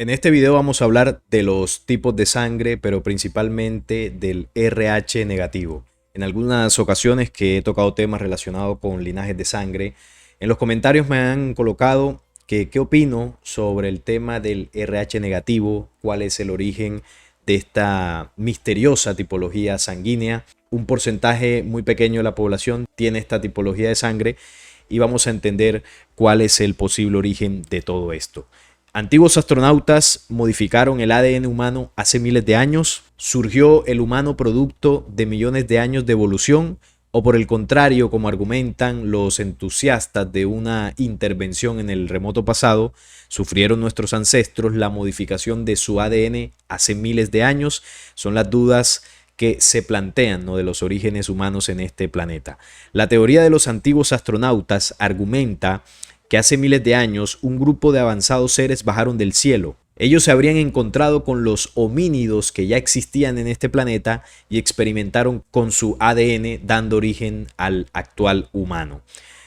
En este video vamos a hablar de los tipos de sangre, pero principalmente del RH negativo. En algunas ocasiones que he tocado temas relacionados con linajes de sangre, en los comentarios me han colocado que qué opino sobre el tema del RH negativo, cuál es el origen de esta misteriosa tipología sanguínea. Un porcentaje muy pequeño de la población tiene esta tipología de sangre y vamos a entender cuál es el posible origen de todo esto. Antiguos astronautas modificaron el ADN humano hace miles de años. ¿Surgió el humano producto de millones de años de evolución? ¿O por el contrario, como argumentan los entusiastas de una intervención en el remoto pasado, sufrieron nuestros ancestros la modificación de su ADN hace miles de años? Son las dudas que se plantean, ¿no?, de los orígenes humanos en este planeta. La teoría de los antiguos astronautas argumenta que hace miles de años un grupo de avanzados seres bajaron del cielo. Ellos se habrían encontrado con los homínidos que ya existían en este planeta y experimentaron con su ADN, dando origen al actual humano.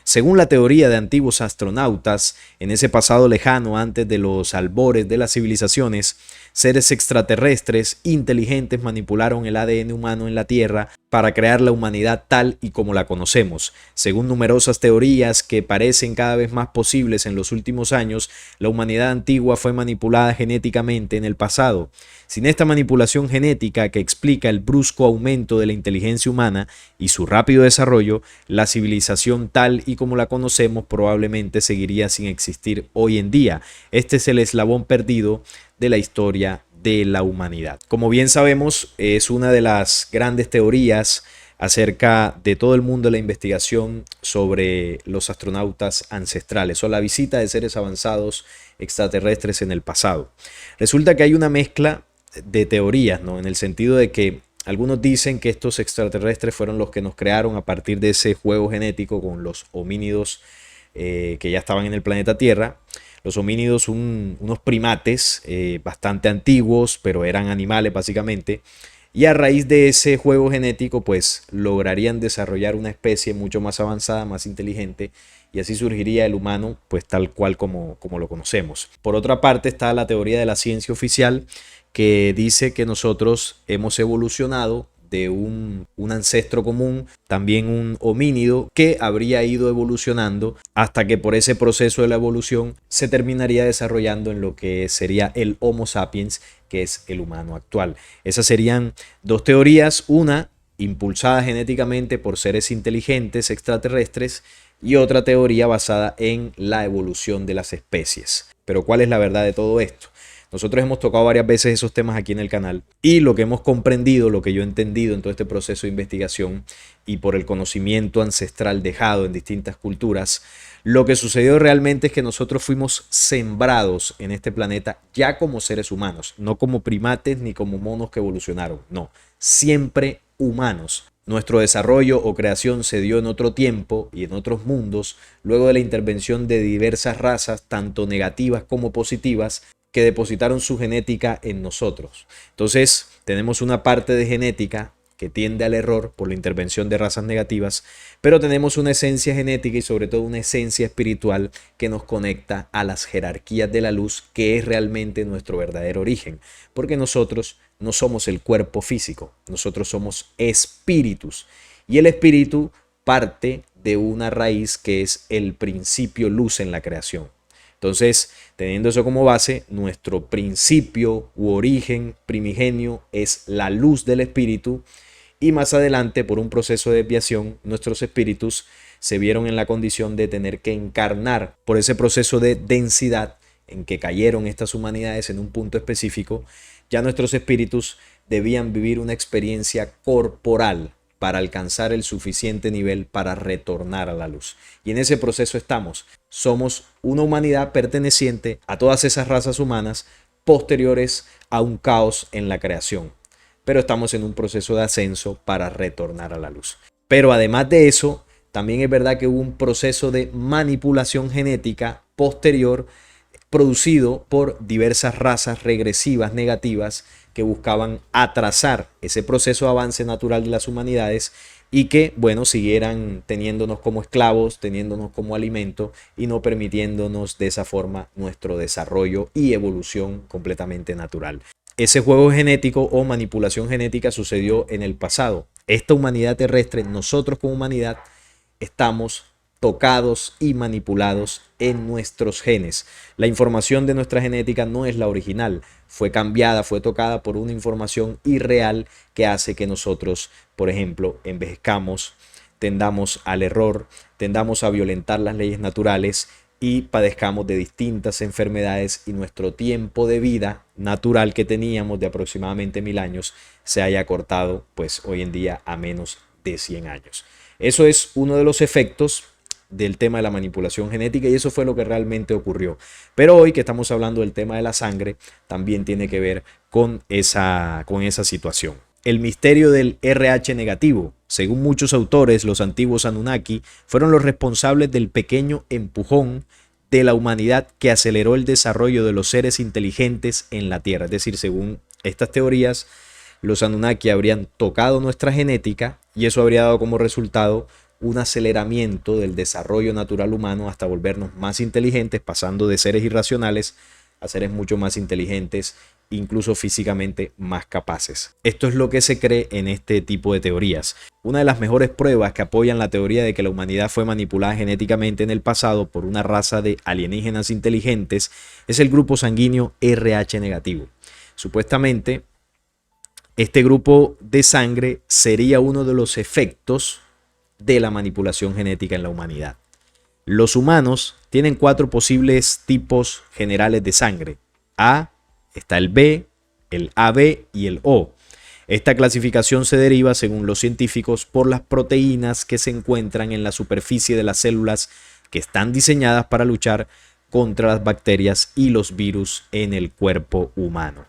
Según la teoría de antiguos astronautas, en ese pasado lejano antes de los albores de las civilizaciones, seres extraterrestres inteligentes manipularon el ADN humano en la Tierra para crear la humanidad tal y como la conocemos. Según numerosas teorías que parecen cada vez más posibles en los últimos años, la humanidad antigua fue manipulada genéticamente en el pasado. Sin esta manipulación genética que explica el brusco aumento de la inteligencia humana y su rápido desarrollo, la civilización tal y como la conocemos probablemente seguiría sin existir hoy en día. Este es el eslabón perdido de la historia de la humanidad. Como bien sabemos, es una de las grandes teorías acerca de todo el mundo de la investigación sobre los astronautas ancestrales o la visita de seres avanzados extraterrestres en el pasado. Resulta que hay una mezcla de teorías, ¿no?, en el sentido de que algunos dicen que estos extraterrestres fueron los que nos crearon a partir de ese juego genético con los homínidos que ya estaban en el planeta Tierra. Los homínidos son unos primates bastante antiguos, pero eran animales básicamente. Y a raíz de ese juego genético, pues lograrían desarrollar una especie mucho más avanzada, más inteligente, y así surgiría el humano, pues tal cual como lo conocemos. Por otra parte está la teoría de la ciencia oficial, que dice que nosotros hemos evolucionado de un ancestro común, también un homínido, que habría ido evolucionando hasta que por ese proceso de la evolución se terminaría desarrollando en lo que sería el Homo sapiens, que es el humano actual. Esas serían dos teorías, una impulsada genéticamente por seres inteligentes extraterrestres y otra teoría basada en la evolución de las especies. Pero ¿cuál es la verdad de todo esto? Nosotros hemos tocado varias veces esos temas aquí en el canal y lo que hemos comprendido, lo que yo he entendido en todo este proceso de investigación y por el conocimiento ancestral dejado en distintas culturas, lo que sucedió realmente es que nosotros fuimos sembrados en este planeta ya como seres humanos, no como primates ni como monos que evolucionaron, no, siempre humanos. Nuestro desarrollo o creación se dio en otro tiempo y en otros mundos, luego de la intervención de diversas razas, tanto negativas como positivas, que depositaron su genética en nosotros. Entonces, tenemos una parte de genética que tiende al error por la intervención de razas negativas, pero tenemos una esencia genética y sobre todo una esencia espiritual que nos conecta a las jerarquías de la luz, que es realmente nuestro verdadero origen, porque nosotros no somos el cuerpo físico, nosotros somos espíritus, y el espíritu parte de una raíz que es el principio luz en la creación. Entonces, teniendo eso como base, nuestro principio u origen primigenio es la luz del espíritu, y más adelante, por un proceso de desviación, nuestros espíritus se vieron en la condición de tener que encarnar por ese proceso de densidad en que cayeron estas humanidades en un punto específico. Ya nuestros espíritus debían vivir una experiencia corporal para alcanzar el suficiente nivel para retornar a la luz. Y en ese proceso estamos. Somos una humanidad perteneciente a todas esas razas humanas posteriores a un caos en la creación. Pero estamos en un proceso de ascenso para retornar a la luz. Pero además de eso, también es verdad que hubo un proceso de manipulación genética posterior producido por diversas razas regresivas negativas que buscaban atrasar ese proceso de avance natural de las humanidades y que, bueno, siguieran teniéndonos como esclavos, teniéndonos como alimento y no permitiéndonos de esa forma nuestro desarrollo y evolución completamente natural. Ese juego genético o manipulación genética sucedió en el pasado. Esta humanidad terrestre, nosotros como humanidad, estamos tocados y manipulados en nuestros genes. La información de nuestra genética no es la original, fue cambiada, fue tocada por una información irreal que hace que nosotros, por ejemplo, envejezcamos, tendamos al error, tendamos a violentar las leyes naturales y padezcamos de distintas enfermedades y nuestro tiempo de vida natural que teníamos de aproximadamente 1000 años se haya cortado pues hoy en día a menos de 100 años. Eso es uno de los efectos del tema de la manipulación genética y eso fue lo que realmente ocurrió. Pero hoy que estamos hablando del tema de la sangre, también tiene que ver con esa situación. El misterio del RH negativo. Según muchos autores, los antiguos Anunnaki fueron los responsables del pequeño empujón de la humanidad que aceleró el desarrollo de los seres inteligentes en la Tierra. Es decir, según estas teorías, los Anunnaki habrían tocado nuestra genética y eso habría dado como resultado un aceleramiento del desarrollo natural humano hasta volvernos más inteligentes, pasando de seres irracionales a seres mucho más inteligentes, incluso físicamente más capaces. Esto es lo que se cree en este tipo de teorías. Una de las mejores pruebas que apoyan la teoría de que la humanidad fue manipulada genéticamente en el pasado por una raza de alienígenas inteligentes es el grupo sanguíneo RH negativo. Supuestamente, este grupo de sangre sería uno de los efectos de la manipulación genética en la humanidad. Los humanos tienen 4 posibles tipos generales de sangre. Está el B, el AB y el O. Esta clasificación se deriva, según los científicos, por las proteínas que se encuentran en la superficie de las células que están diseñadas para luchar contra las bacterias y los virus en el cuerpo humano.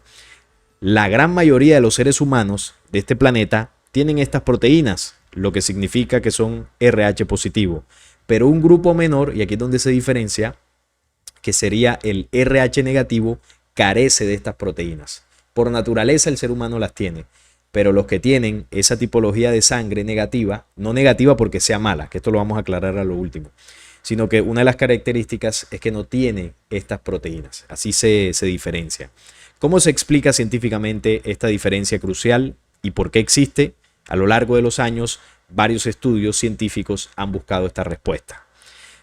La gran mayoría de los seres humanos de este planeta tienen estas proteínas, lo que significa que son RH positivo. Pero un grupo menor, y aquí es donde se diferencia, que sería el RH negativo, carece de estas proteínas. Por naturaleza el ser humano las tiene, pero los que tienen esa tipología de sangre negativa, no negativa porque sea mala, que esto lo vamos a aclarar a lo último, sino que una de las características es que no tiene estas proteínas. Así se diferencia. ¿Cómo se explica científicamente esta diferencia crucial y por qué existe? A lo largo de los años, varios estudios científicos han buscado esta respuesta.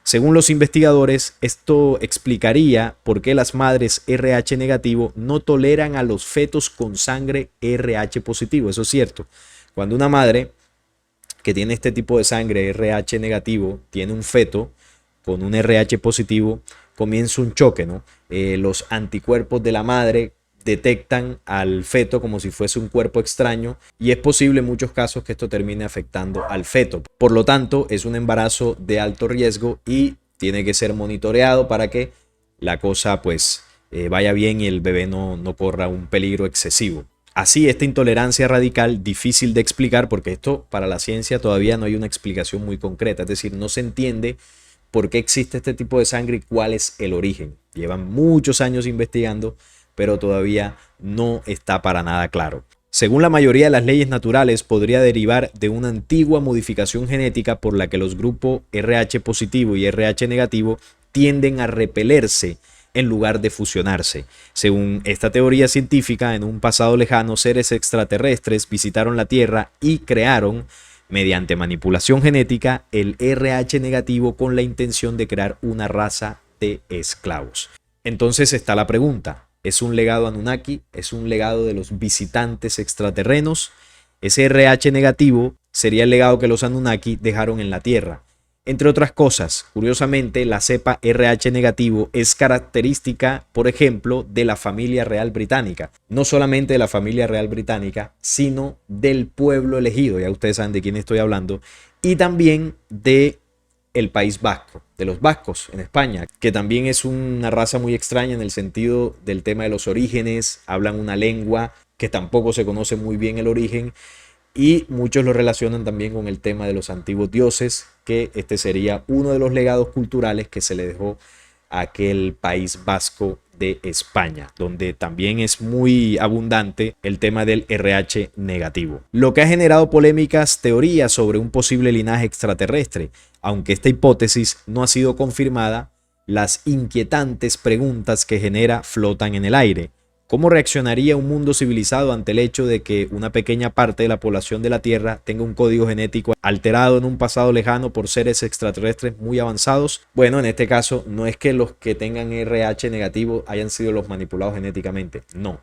Según los investigadores, esto explicaría por qué las madres RH negativo no toleran a los fetos con sangre RH positivo. Eso es cierto. Cuando una madre que tiene este tipo de sangre RH negativo tiene un feto con un RH positivo, comienza un choque, ¿no? Los anticuerpos de la madre detectan al feto como si fuese un cuerpo extraño y es posible en muchos casos que esto termine afectando al feto. Por lo tanto, es un embarazo de alto riesgo y tiene que ser monitoreado para que la cosa pues vaya bien y el bebé no corra un peligro excesivo. Así, esta intolerancia radical, difícil de explicar porque esto para la ciencia todavía no hay una explicación muy concreta, es decir, no se entiende por qué existe este tipo de sangre y cuál es el origen. Llevan muchos años investigando, pero todavía no está para nada claro. Según la mayoría de las leyes naturales, podría derivar de una antigua modificación genética por la que los grupos RH positivo y RH negativo tienden a repelerse en lugar de fusionarse. Según esta teoría científica, en un pasado lejano, seres extraterrestres visitaron la Tierra y crearon, mediante manipulación genética, el RH negativo con la intención de crear una raza de esclavos. Entonces está la pregunta. ¿Es un legado Anunnaki? ¿Es un legado de los visitantes extraterrenos? Ese RH negativo sería el legado que los Anunnaki dejaron en la Tierra. Entre otras cosas, curiosamente, la cepa RH negativo es característica, por ejemplo, de la familia real británica. No solamente de la familia real británica, sino del pueblo elegido, ya ustedes saben de quién estoy hablando, y también de el País Vasco, de los vascos en España, que también es una raza muy extraña en el sentido del tema de los orígenes, hablan una lengua que tampoco se conoce muy bien el origen y muchos lo relacionan también con el tema de los antiguos dioses, que este sería uno de los legados culturales que se le dejó a aquel País Vasco de España, donde también es muy abundante el tema del RH negativo. Lo que ha generado polémicas teorías sobre un posible linaje extraterrestre, aunque esta hipótesis no ha sido confirmada, las inquietantes preguntas que genera flotan en el aire. ¿Cómo reaccionaría un mundo civilizado ante el hecho de que una pequeña parte de la población de la Tierra tenga un código genético alterado en un pasado lejano por seres extraterrestres muy avanzados? Bueno, en este caso no es que los que tengan RH negativo hayan sido los manipulados genéticamente, no.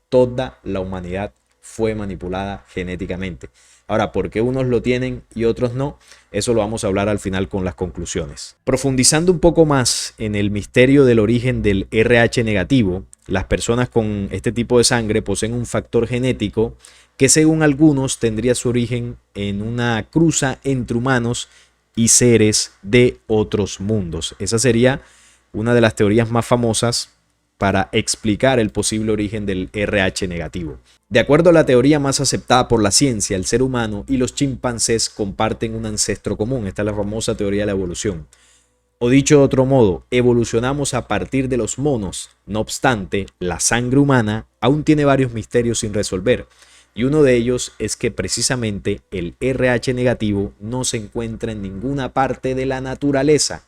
Toda la humanidad fue manipulada genéticamente. Ahora, ¿por qué unos lo tienen y otros no? Eso lo vamos a hablar al final con las conclusiones. Profundizando un poco más en el misterio del origen del RH negativo, las personas con este tipo de sangre poseen un factor genético que según algunos tendría su origen en una cruza entre humanos y seres de otros mundos. Esa sería una de las teorías más famosas para explicar el posible origen del RH negativo. De acuerdo a la teoría más aceptada por la ciencia, el ser humano y los chimpancés comparten un ancestro común. Esta es la famosa teoría de la evolución. O dicho de otro modo, evolucionamos a partir de los monos. No obstante, la sangre humana aún tiene varios misterios sin resolver. Y uno de ellos es que precisamente el RH negativo no se encuentra en ninguna parte de la naturaleza.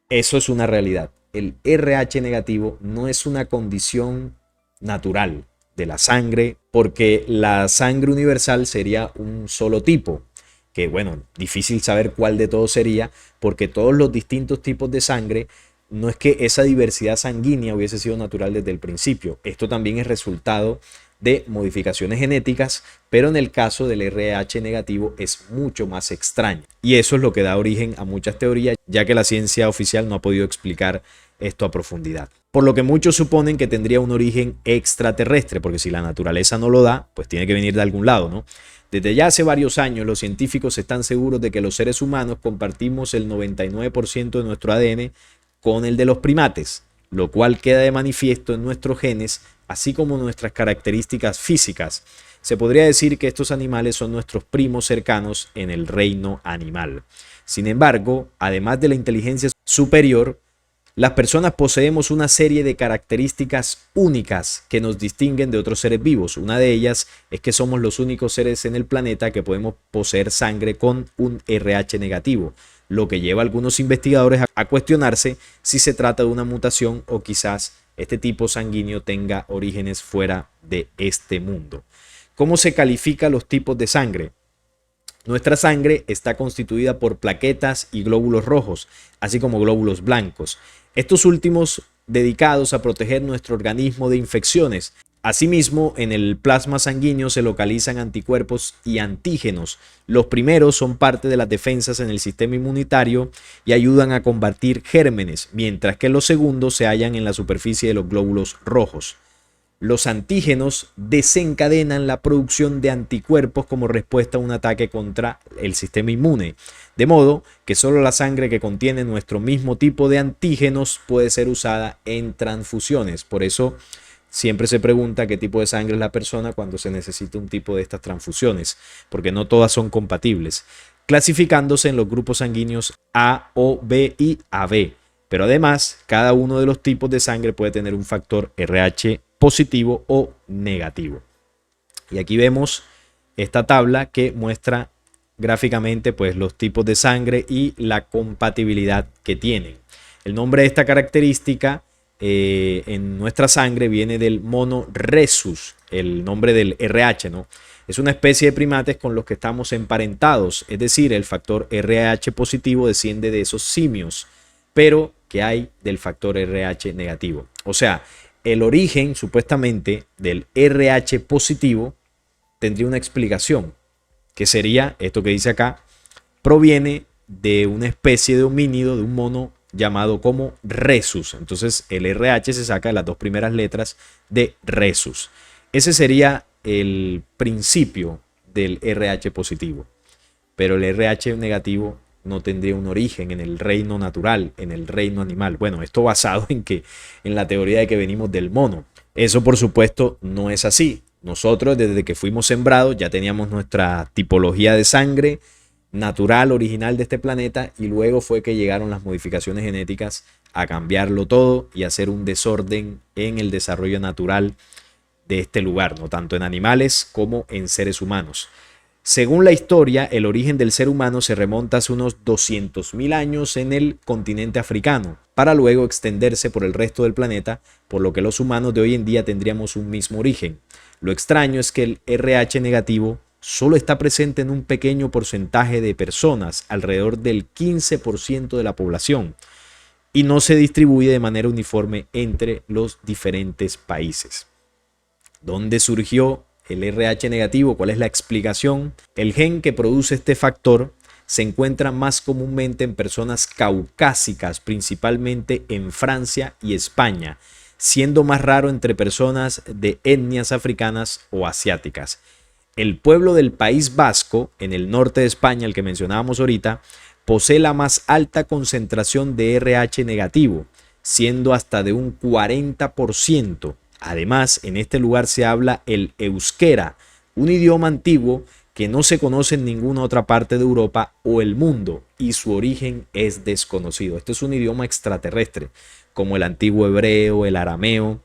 Eso es una realidad. El RH negativo no es una condición natural de la sangre, porque la sangre universal sería un solo tipo, que bueno, difícil saber cuál de todos sería, porque todos los distintos tipos de sangre, no es que esa diversidad sanguínea hubiese sido natural desde el principio. Esto también es resultado de modificaciones genéticas, pero en el caso del RH negativo es mucho más extraño. Y eso es lo que da origen a muchas teorías, ya que la ciencia oficial no ha podido explicar esto a profundidad. Por lo que muchos suponen que tendría un origen extraterrestre, porque si la naturaleza no lo da, pues tiene que venir de algún lado, ¿no? Desde ya hace varios años los científicos están seguros de que los seres humanos compartimos el 99% de nuestro ADN con el de los primates, lo cual queda de manifiesto en nuestros genes, así como nuestras características físicas. Se podría decir que estos animales son nuestros primos cercanos en el reino animal. Sin embargo, además de la inteligencia superior, las personas poseemos una serie de características únicas que nos distinguen de otros seres vivos. Una de ellas es que somos los únicos seres en el planeta que podemos poseer sangre con un RH negativo, lo que lleva a algunos investigadores a cuestionarse si se trata de una mutación o quizás este tipo sanguíneo tenga orígenes fuera de este mundo. ¿Cómo se califican los tipos de sangre? Nuestra sangre está constituida por plaquetas y glóbulos rojos, así como glóbulos blancos. Estos últimos dedicados a proteger nuestro organismo de infecciones. Asimismo, en el plasma sanguíneo se localizan anticuerpos y antígenos. Los primeros son parte de las defensas en el sistema inmunitario y ayudan a combatir gérmenes, mientras que los segundos se hallan en la superficie de los glóbulos rojos. Los antígenos desencadenan la producción de anticuerpos como respuesta a un ataque contra el sistema inmune, de modo que solo la sangre que contiene nuestro mismo tipo de antígenos puede ser usada en transfusiones. Por eso siempre se pregunta qué tipo de sangre es la persona cuando se necesita un tipo de estas transfusiones, porque no todas son compatibles, clasificándose en los grupos sanguíneos A, O, B y AB. Pero además, cada uno de los tipos de sangre puede tener un factor RH positivo o negativo. Y aquí vemos esta tabla que muestra gráficamente pues, los tipos de sangre y la compatibilidad que tienen. El nombre de esta característica en nuestra sangre viene del mono rhesus, el nombre del RH, ¿no? Es una especie de primates con los que estamos emparentados, es decir, el factor RH positivo desciende de esos simios, pero que hay del factor RH negativo. O sea, el origen supuestamente del RH positivo tendría una explicación, que sería esto que dice acá, proviene de una especie de homínido, de un mono llamado como rhesus. Entonces el RH se saca de las dos primeras letras de rhesus. Ese sería el principio del RH positivo, pero el RH negativo no tendría un origen en el reino natural, en el reino animal. Bueno, esto basado en la teoría de que venimos del mono. Eso, por supuesto, no es así. Nosotros, desde que fuimos sembrados, ya teníamos nuestra tipología de sangre natural, original de este planeta, y luego fue que llegaron las modificaciones genéticas a cambiarlo todo y hacer un desorden en el desarrollo natural de este lugar, no tanto en animales como en seres humanos. Según la historia, el origen del ser humano se remonta hace unos 200.000 años en el continente africano, para luego extenderse por el resto del planeta, por lo que los humanos de hoy en día tendríamos un mismo origen. Lo extraño es que el RH negativo solo está presente en un pequeño porcentaje de personas, alrededor del 15% de la población, y no se distribuye de manera uniforme entre los diferentes países. ¿Dónde surgió el RH negativo? ¿Cuál es la explicación? El gen que produce este factor se encuentra más comúnmente en personas caucásicas, principalmente en Francia y España, siendo más raro entre personas de etnias africanas o asiáticas. El pueblo del País Vasco, en el norte de España, el que mencionábamos ahorita, posee la más alta concentración de RH negativo, siendo hasta de un 40%. Además, en este lugar se habla el euskera, un idioma antiguo que no se conoce en ninguna otra parte de Europa o el mundo, y su origen es desconocido. Este es un idioma extraterrestre, como el antiguo hebreo, el arameo.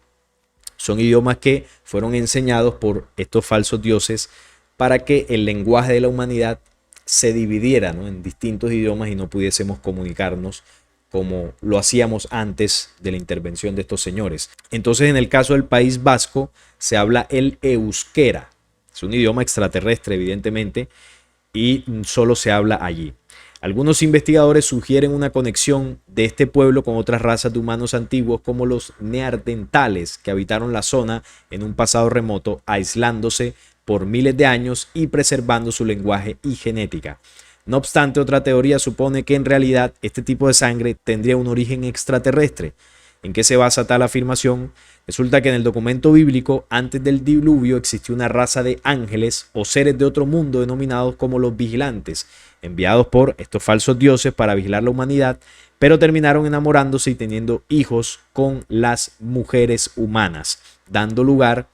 Son idiomas que fueron enseñados por estos falsos dioses para que el lenguaje de la humanidad se dividiera, ¿no?, en distintos idiomas y no pudiésemos comunicarnos como lo hacíamos antes de la intervención de estos señores. Entonces, en el caso del País Vasco, se habla el euskera. Es un idioma extraterrestre, evidentemente, y solo se habla allí. Algunos investigadores sugieren una conexión de este pueblo con otras razas de humanos antiguos como los neandertales, que habitaron la zona en un pasado remoto, aislándose por miles de años y preservando su lenguaje y genética. No obstante, otra teoría supone que en realidad este tipo de sangre tendría un origen extraterrestre. ¿En qué se basa tal afirmación? Resulta que en el documento bíblico, antes del diluvio, existió una raza de ángeles o seres de otro mundo denominados como los vigilantes, enviados por estos falsos dioses para vigilar la humanidad, pero terminaron enamorándose y teniendo hijos con las mujeres humanas, dando lugar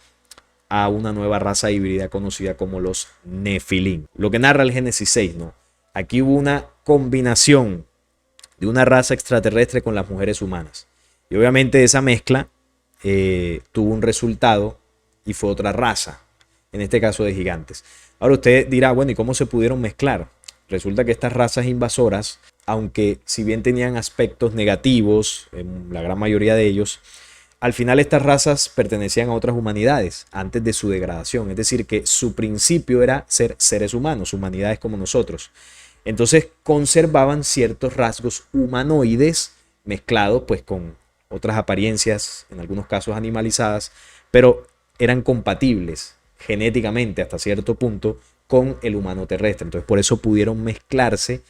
a una nueva raza híbrida conocida como los Nefilim. Lo que narra el Génesis 6, ¿no? Aquí hubo una combinación de una raza extraterrestre con las mujeres humanas. Y obviamente esa mezcla tuvo un resultado y fue otra raza, en este caso de gigantes. Ahora usted dirá, bueno, ¿y cómo se pudieron mezclar? Resulta que estas razas invasoras, aunque si bien tenían aspectos negativos, en la gran mayoría de ellos, al final estas razas pertenecían a otras humanidades antes de su degradación. Es decir, que su principio era ser seres humanos, humanidades como nosotros. Entonces conservaban ciertos rasgos humanoides mezclados pues con otras apariencias, en algunos casos animalizadas, pero eran compatibles genéticamente hasta cierto punto con el humano terrestre. Entonces por eso pudieron mezclarse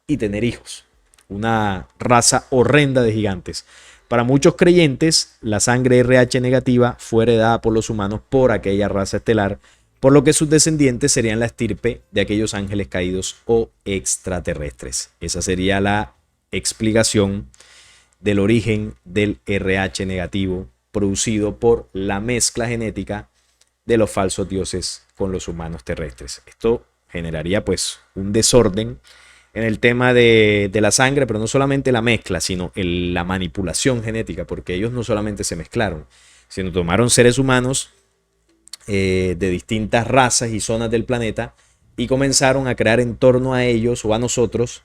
y tener hijos. Una raza horrenda de gigantes. Para muchos creyentes, la sangre RH negativa fue heredada por los humanos por aquella raza estelar, por lo que sus descendientes serían la estirpe de aquellos ángeles caídos o extraterrestres. Esa sería la explicación del origen del RH negativo producido por la mezcla genética de los falsos dioses con los humanos terrestres. Esto generaría pues un desorden en el tema de la sangre, pero no solamente la mezcla, sino la manipulación genética, porque ellos no solamente se mezclaron, sino tomaron seres humanos de distintas razas y zonas del planeta y comenzaron a crear en torno a ellos o a nosotros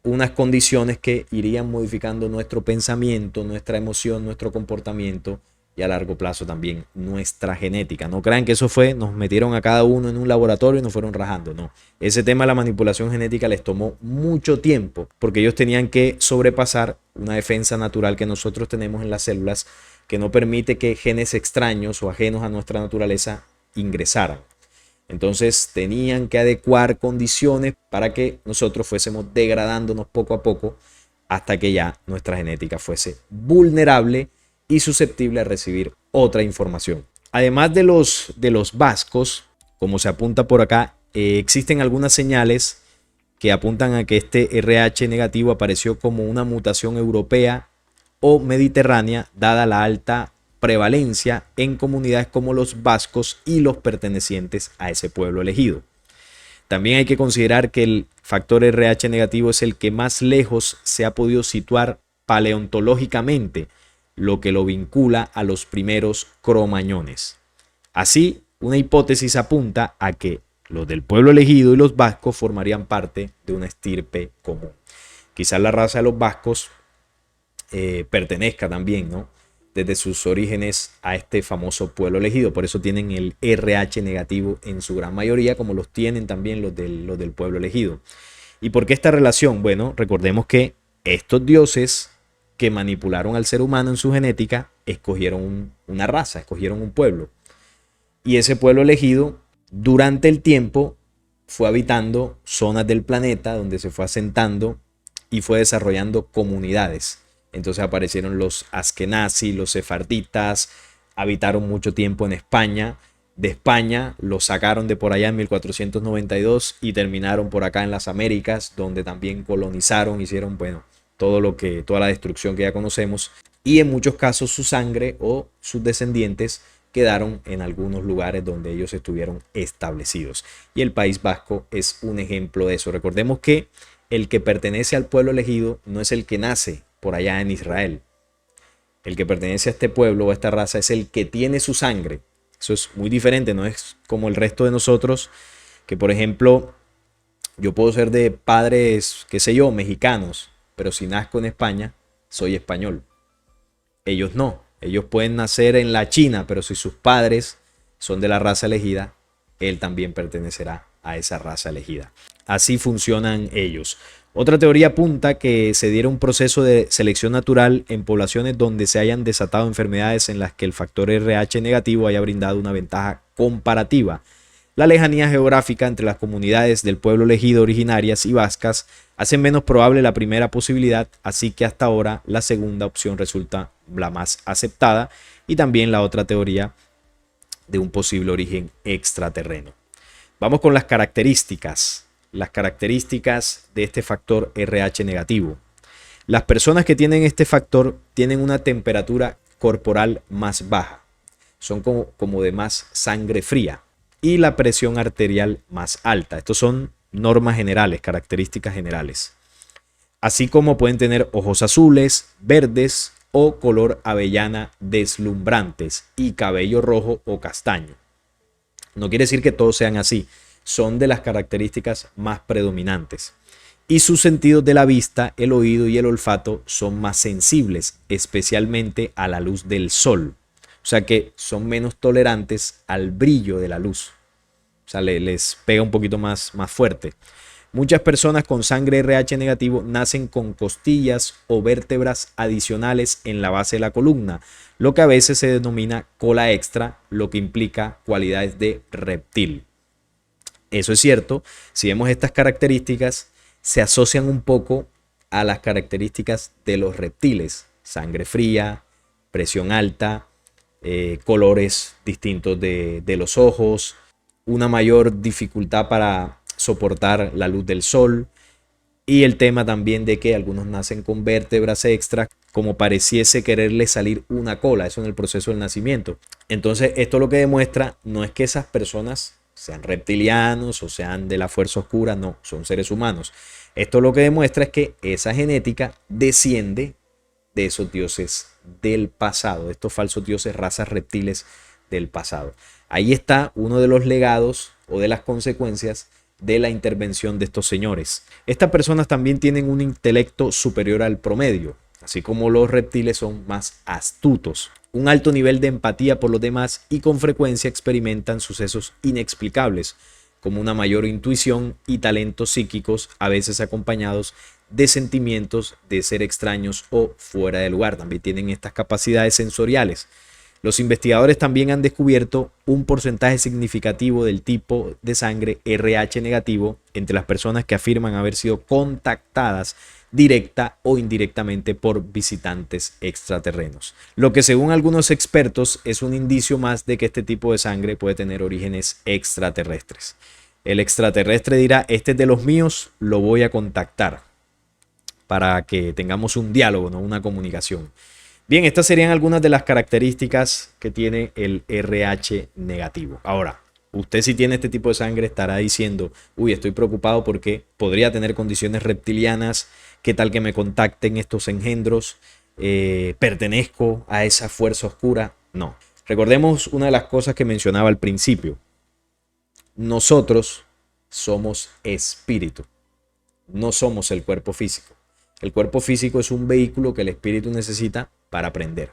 unas condiciones que irían modificando nuestro pensamiento, nuestra emoción, nuestro comportamiento y a largo plazo también nuestra genética. No crean que eso fue, nos metieron a cada uno en un laboratorio y nos fueron rajando, no. Ese tema de la manipulación genética les tomó mucho tiempo porque ellos tenían que sobrepasar una defensa natural que nosotros tenemos en las células que no permite que genes extraños o ajenos a nuestra naturaleza ingresaran. Entonces tenían que adecuar condiciones para que nosotros fuésemos degradándonos poco a poco hasta que ya nuestra genética fuese vulnerable y susceptible a recibir otra información. Además de los vascos, como se apunta por acá, existen algunas señales que apuntan a que este RH negativo apareció como una mutación europea o mediterránea, dada la alta prevalencia en comunidades como los vascos y los pertenecientes a ese pueblo elegido. También hay que considerar que el factor RH negativo es el que más lejos se ha podido situar paleontológicamente, lo que lo vincula a los primeros cromañones. Así, una hipótesis apunta a que los del pueblo elegido y los vascos formarían parte de una estirpe común. Quizás la raza de los vascos pertenezca también, ¿no?, desde sus orígenes a este famoso pueblo elegido. Por eso tienen el RH negativo en su gran mayoría, como los tienen también los del pueblo elegido. ¿Y por qué esta relación? Bueno, recordemos que estos dioses que manipularon al ser humano en su genética escogieron una raza, escogieron un pueblo. Y ese pueblo elegido, durante el tiempo, fue habitando zonas del planeta donde se fue asentando y fue desarrollando comunidades. Entonces aparecieron los askenazis, los sefarditas, habitaron mucho tiempo en España. De España los sacaron de por allá en 1492 y terminaron por acá en las Américas, donde también colonizaron, hicieron, bueno, toda la destrucción que ya conocemos. Y en muchos casos su sangre o sus descendientes quedaron en algunos lugares donde ellos estuvieron establecidos. Y el País Vasco es un ejemplo de eso. Recordemos que el que pertenece al pueblo elegido no es el que nace por allá en Israel. El que pertenece a este pueblo o a esta raza es el que tiene su sangre. Eso es muy diferente, no es como el resto de nosotros, que por ejemplo, yo puedo ser de padres, qué sé yo, mexicanos, pero si nazco en España, soy español. Ellos no. Ellos pueden nacer en la China, pero si sus padres son de la raza elegida, él también pertenecerá a esa raza elegida. Así funcionan ellos. Otra teoría apunta que se diera un proceso de selección natural en poblaciones donde se hayan desatado enfermedades en las que el factor RH negativo haya brindado una ventaja comparativa. La lejanía geográfica entre las comunidades del pueblo elegido originarias y vascas hace menos probable la primera posibilidad, así que hasta ahora la segunda opción resulta la más aceptada, y también la otra teoría de un posible origen extraterreno. Vamos con las características. Las características de este factor RH negativo. Las personas que tienen este factor tienen una temperatura corporal más baja, son como de más sangre fría, y la presión arterial más alta. Estos son normas generales, características generales. Así como pueden tener ojos azules, verdes o color avellana deslumbrantes y cabello rojo o castaño. No quiere decir que todos sean así. Son de las características más predominantes. Y sus sentidos de la vista, el oído y el olfato son más sensibles, especialmente a la luz del sol. O sea que son menos tolerantes al brillo de la luz. O sea, les pega un poquito más fuerte. Muchas personas con sangre RH negativo nacen con costillas o vértebras adicionales en la base de la columna, lo que a veces se denomina cola extra, lo que implica cualidades de reptil. Eso es cierto, si vemos estas características, se asocian un poco a las características de los reptiles. Sangre fría, presión alta, colores distintos de los ojos, una mayor dificultad para soportar la luz del sol, y el tema también de que algunos nacen con vértebras extra, como pareciese quererle salir una cola, eso en el proceso del nacimiento. Entonces esto lo que demuestra no es que esas personas sean reptilianos o sean de la fuerza oscura, no, son seres humanos. Esto lo que demuestra es que esa genética desciende de esos dioses del pasado, de estos falsos dioses, razas reptiles del pasado. Ahí está uno de los legados o de las consecuencias de la intervención de estos señores. Estas personas también tienen un intelecto superior al promedio, así como los reptiles son más astutos, un alto nivel de empatía por los demás y con frecuencia experimentan sucesos inexplicables, como una mayor intuición y talentos psíquicos, a veces acompañados de sentimientos de ser extraños o fuera de lugar. También tienen estas capacidades sensoriales. Los investigadores también han descubierto un porcentaje significativo del tipo de sangre RH negativo entre las personas que afirman haber sido contactadas directa o indirectamente por visitantes extraterrenos. Lo que según algunos expertos es un indicio más de que este tipo de sangre puede tener orígenes extraterrestres. El extraterrestre dirá, este es de los míos, lo voy a contactar para que tengamos un diálogo, ¿no? Una comunicación. Bien, estas serían algunas de las características que tiene el RH negativo. Ahora, Usted si tiene este tipo de sangre estará diciendo, uy, estoy preocupado porque podría tener condiciones reptilianas, qué tal que me contacten estos engendros, pertenezco a esa fuerza oscura. No. Recordemos una de las cosas que mencionaba al principio. Nosotros somos espíritu, no somos el cuerpo físico. El cuerpo físico es un vehículo que el espíritu necesita para aprender.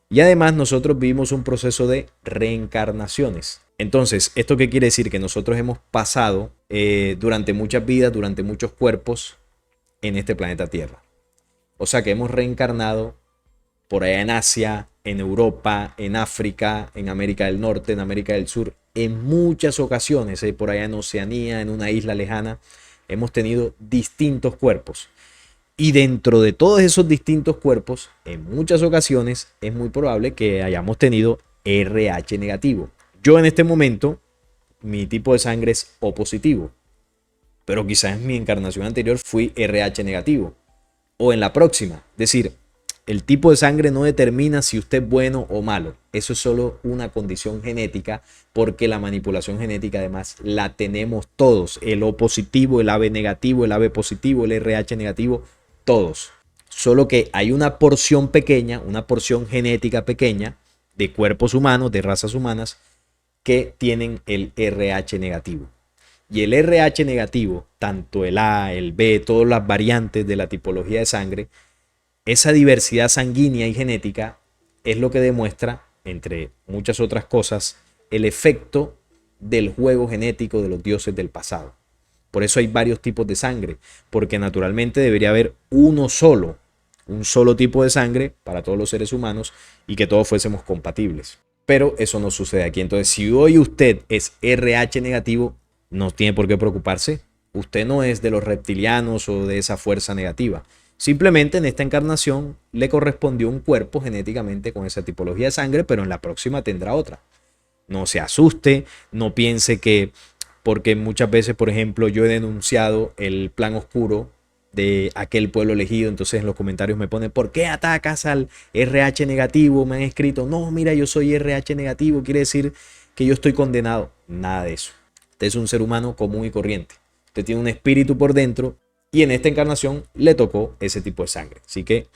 Y además nosotros vivimos un proceso de reencarnaciones. Entonces, ¿esto qué quiere decir? Que nosotros hemos pasado durante muchas vidas, durante muchos cuerpos en este planeta Tierra. O sea que hemos reencarnado por allá en Asia, en Europa, en África, en América del Norte, en América del Sur, en muchas ocasiones, por allá en Oceanía, en una isla lejana, hemos tenido distintos cuerpos. Y dentro de todos esos distintos cuerpos, en muchas ocasiones es muy probable que hayamos tenido RH negativo. Yo en este momento, mi tipo de sangre es O positivo, pero quizás en mi encarnación anterior fui RH negativo. O en la próxima. Es decir, el tipo de sangre no determina si usted es bueno o malo. Eso es solo una condición genética, porque la manipulación genética además la tenemos todos. El O positivo, el AB negativo, el AB positivo, el RH negativo, todos. Solo que hay una porción pequeña, una porción genética pequeña de cuerpos humanos, de razas humanas, que tienen el RH negativo. Y el RH negativo, tanto el A, el B, todas las variantes de la tipología de sangre, esa diversidad sanguínea y genética es lo que demuestra, entre muchas otras cosas, el efecto del juego genético de los dioses del pasado. Por eso hay varios tipos de sangre, porque naturalmente debería haber un solo tipo de sangre para todos los seres humanos y que todos fuésemos compatibles. Pero eso no sucede aquí. Entonces, si hoy usted es RH negativo, no tiene por qué preocuparse. Usted no es de los reptilianos o de esa fuerza negativa. Simplemente en esta encarnación le correspondió un cuerpo genéticamente con esa tipología de sangre, pero en la próxima tendrá otra. No se asuste, no piense que, porque muchas veces, por ejemplo, yo he denunciado el plan oscuro de aquel pueblo elegido, entonces en los comentarios me ponen, ¿por qué atacas al RH negativo? Me han escrito, no, mira, yo soy RH negativo, quiere decir que yo estoy condenado. Nada de eso. Usted es un ser humano común y corriente. Usted tiene un espíritu por dentro y en esta encarnación le tocó ese tipo de sangre. Así que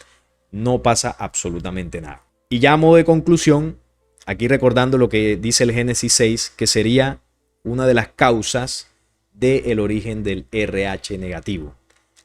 no pasa absolutamente nada. Y ya a modo de conclusión, aquí recordando lo que dice el Génesis 6, que sería una de las causas del origen del RH negativo.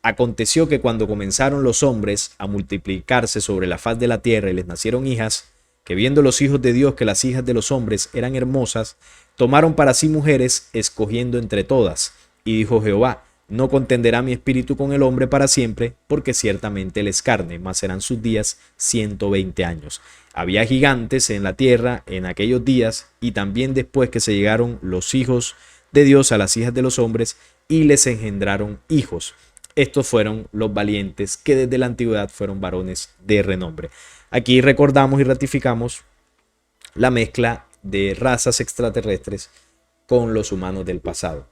Aconteció que cuando comenzaron los hombres a multiplicarse sobre la faz de la tierra y les nacieron hijas, que viendo los hijos de Dios que las hijas de los hombres eran hermosas, tomaron para sí mujeres, escogiendo entre todas. Y dijo Jehová, no contenderá mi espíritu con el hombre para siempre, porque ciertamente él es carne, mas serán sus días 120 años. Había gigantes en la tierra en aquellos días, y también después que se llegaron los hijos de Dios a las hijas de los hombres, y les engendraron hijos. Estos fueron los valientes que desde la antigüedad fueron varones de renombre. Aquí recordamos y ratificamos la mezcla de razas extraterrestres con los humanos del pasado.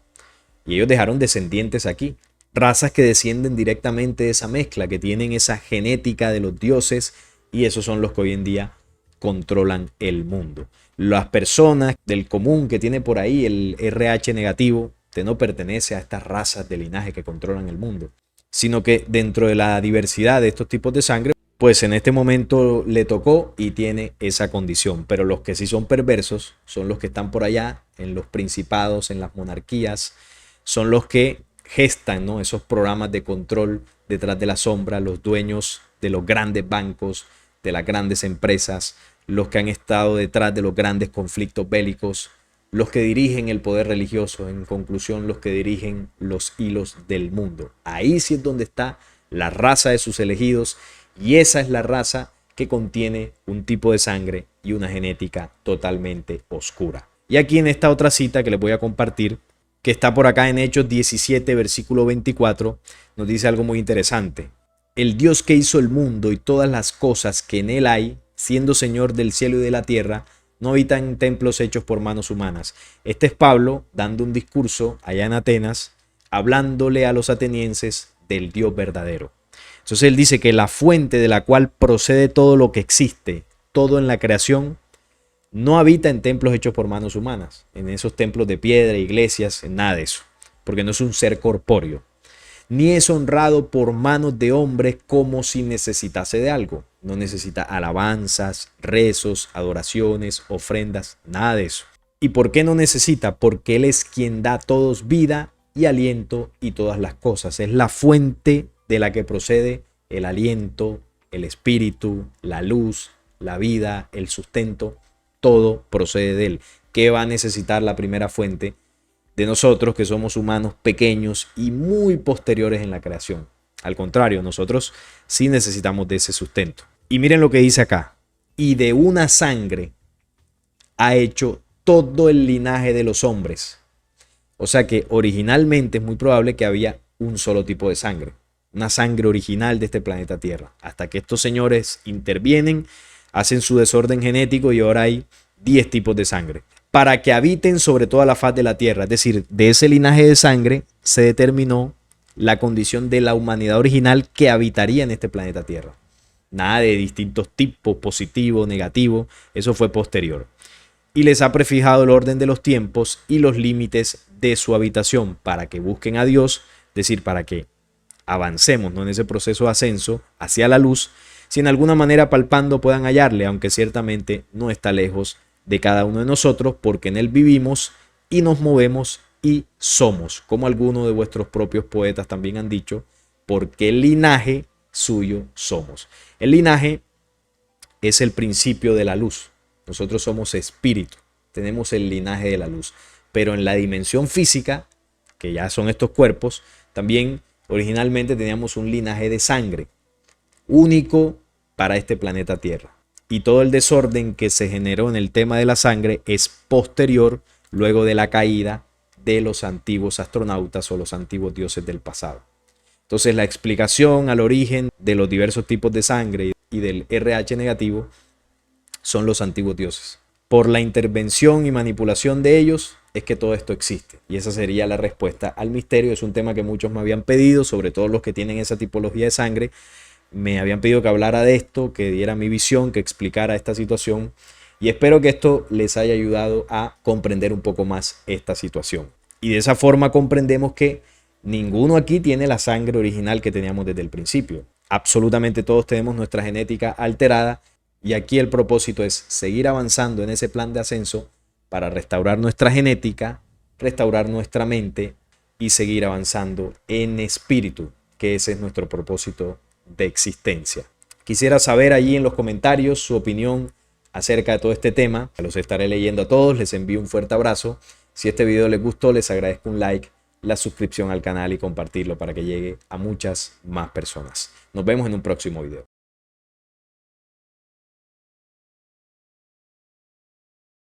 Y ellos dejaron descendientes aquí, razas que descienden directamente de esa mezcla, que tienen esa genética de los dioses, y esos son los que hoy en día controlan el mundo. Las personas del común que tiene por ahí el RH negativo, usted no pertenece a estas razas de linaje que controlan el mundo, sino que dentro de la diversidad de estos tipos de sangre, pues en este momento le tocó y tiene esa condición. Pero los que sí son perversos son los que están por allá en los principados, en las monarquías, son los que gestan, ¿no?, esos programas de control detrás de la sombra, los dueños de los grandes bancos, de las grandes empresas, los que han estado detrás de los grandes conflictos bélicos, los que dirigen el poder religioso, en conclusión, los que dirigen los hilos del mundo. Ahí sí es donde está la raza de sus elegidos, y esa es la raza que contiene un tipo de sangre y una genética totalmente oscura. Y aquí en esta otra cita que les voy a compartir, que está por acá en Hechos 17, versículo 24, nos dice algo muy interesante. El Dios que hizo el mundo y todas las cosas que en él hay, siendo Señor del cielo y de la tierra, no habita en templos hechos por manos humanas. Este es Pablo dando un discurso allá en Atenas, hablándole a los atenienses del Dios verdadero. Entonces él dice que la fuente de la cual procede todo lo que existe, todo en la creación, No habita en templos hechos por manos humanas, en esos templos de piedra, iglesias, en nada de eso, porque no es un ser corpóreo. Ni es honrado por manos de hombres como si necesitase de algo. No necesita alabanzas, rezos, adoraciones, ofrendas, nada de eso. ¿Y por qué no necesita? Porque Él es quien da a todos vida y aliento y todas las cosas. Es la fuente de la que procede el aliento, el espíritu, la luz, la vida, el sustento. Todo procede de Él. ¿Qué va a necesitar la primera fuente? De nosotros, que somos humanos pequeños y muy posteriores en la creación. Al contrario, nosotros sí necesitamos de ese sustento. Y miren lo que dice acá. Y de una sangre ha hecho todo el linaje de los hombres. O sea que originalmente es muy probable que había un solo tipo de sangre. Una sangre original de este planeta Tierra. Hasta que estos señores intervienen, hacen su desorden genético y ahora hay 10 tipos de sangre. Para que habiten sobre toda la faz de la tierra. Es decir, de ese linaje de sangre se determinó la condición de la humanidad original que habitaría en este planeta Tierra. Nada de distintos tipos, positivo, negativo, eso fue posterior. Y les ha prefijado el orden de los tiempos y los límites de su habitación para que busquen a Dios, es decir, para que avancemos, ¿no?, en ese proceso de ascenso hacia la luz, si en alguna manera palpando puedan hallarle, aunque ciertamente no está lejos de cada uno de nosotros, porque en Él vivimos y nos movemos y somos, como algunos de vuestros propios poetas también han dicho, porque el linaje suyo somos. El linaje es el principio de la luz. Nosotros somos espíritu, tenemos el linaje de la luz, pero en la dimensión física, que ya son estos cuerpos, también originalmente teníamos un linaje de sangre, único para este planeta Tierra. Y todo el desorden que se generó en el tema de la sangre es posterior, luego de la caída de los antiguos astronautas o los antiguos dioses del pasado. Entonces la explicación al origen de los diversos tipos de sangre y del RH negativo son los antiguos dioses. Por la intervención y manipulación de ellos es que todo esto existe. Y esa sería la respuesta al misterio. Es un tema que muchos me habían pedido, sobre todo los que tienen esa tipología de sangre. Me habían pedido que hablara de esto, que diera mi visión, que explicara esta situación. Y espero que esto les haya ayudado a comprender un poco más esta situación. Y de esa forma comprendemos que ninguno aquí tiene la sangre original que teníamos desde el principio. Absolutamente todos tenemos nuestra genética alterada. Y aquí el propósito es seguir avanzando en ese plan de ascenso para restaurar nuestra genética, restaurar nuestra mente y seguir avanzando en espíritu, que ese es nuestro propósito de existencia. Quisiera saber allí en los comentarios su opinión acerca de todo este tema. Los estaré leyendo a todos, les envío un fuerte abrazo. Si este video les gustó, les agradezco un like, la suscripción al canal y compartirlo para que llegue a muchas más personas. Nos vemos en un próximo video.